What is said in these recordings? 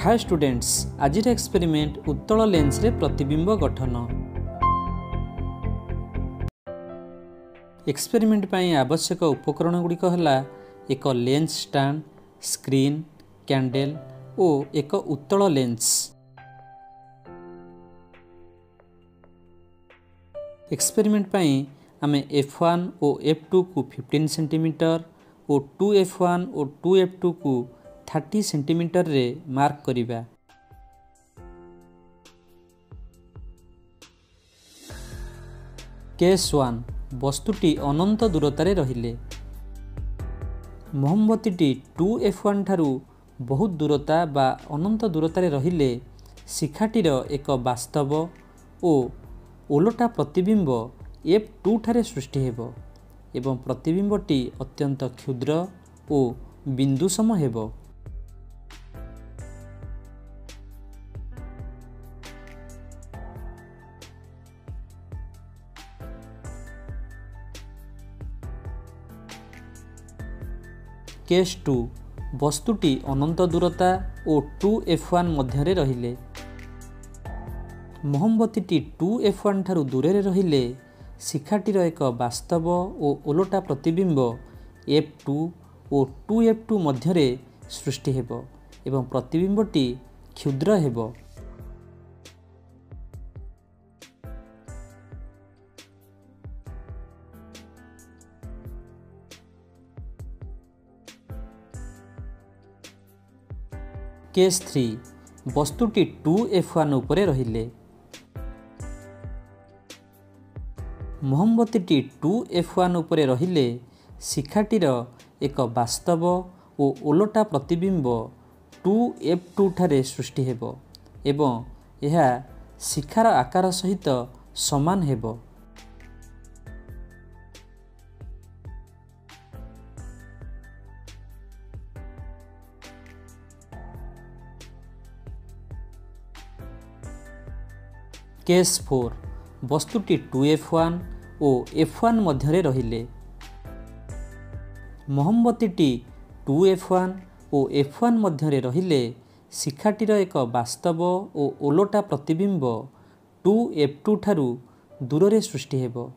Hi students, आज experiment उत्तल lens रे प्रतिबिंब गठन। एक्सपेरिमेंट पाई आवश्यक उपकरण गुड़िक है एक लेंस स्टैंड, स्क्रीन, कैंडल और एक उत्तल लेंस। एक्सपेरिमेंट पाई आमे f1 और f2 को 15 सेंटीमीटर और 2f1 और 2f2 को 30 सेंटीमीटर रे मार्क करिबा। केस 1 वस्तुटी अनंत दूरतारे रहिले। मोमबत्तीटी 2f1 ठारू बहुत दूरता बा अनंत दूरतारे रहिले शिखाटीर एक वास्तव और ओलटा प्रतिबिंब f2 ठारे सृष्टि हेबो एवं प्रतिबिंबटी अत्यंत क्षुद्र और बिंदु सम हेबो। केस 2 वस्तुटी अनंत दूरता और 2f1 मध्य रहिले। मोमबत्तीटी 2f1 ठारू दूरे रहिले शिखाटीर एक वास्तव और ओलटा प्रतिबिंब f2 और 2f2 मध्य सृष्टि हेबो एवं प्रतिबिंबटी क्षुद्र हेबो। केस 3 वस्तुटी 2f1 उपरे रहिले। मोमबत्तीटी 2f1 उपरे रहिले शिखाटीर एक वास्तव और ओलटा प्रतिबिंब 2f2 ठारे सृष्टि हेबो एवं यह शिखार आकार सहित समान हेबो। केस 4 वस्तुटी 2f1 और f1 मध्य रहिले। मोमबत्तीटी 2f1 और f1 मध्य रहिले शिखाटीर एक वास्तव और ओलटा प्रतिबिंब 2f2 ठारू दूर सृष्टि हेबो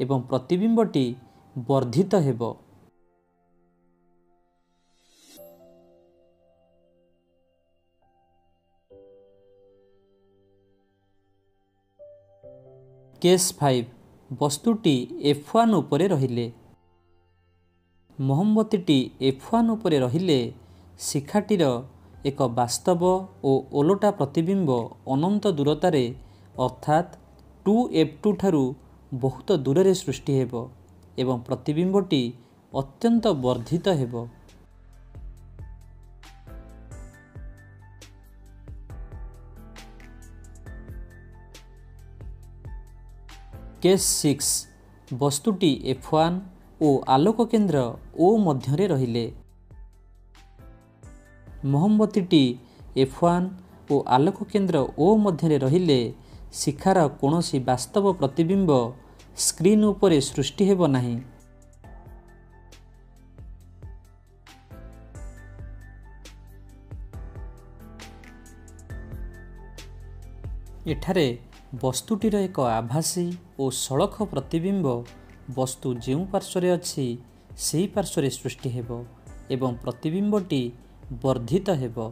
एवं प्रतिबिंबटी वर्धित हेबो। केस 5 वस्तुटी f1 उपरे रहिले। मोमबत्तीटी f1 उपरे रहिले शिखाटीर एक वास्तव और ओलटा प्रतिबिंब अनंत दूरतारे अर्थात 2f2 ठारू बहुत दूर सृष्टि हेबो एवं प्रतिबिंबटी अत्यंत वर्धित हेबो। केस 6 वस्तुटी f1 और आलोक केंद्र O मध्य रहिले। मोमबत्तीटी f1 और आलोक केंद्र O मध्य रहिले शिखार कोनोसी वास्तव प्रतिबिंब स्क्रीन उपरे सृष्टि हेबो नाही। एठारे वस्तुटीर एक आभासी और सड़क प्रतिबिंब वस्तु जो पार्श्व अच्छी से पार्श्व सृष्टि हेबो एवं प्रतिबिंबटी वर्धित हेबो।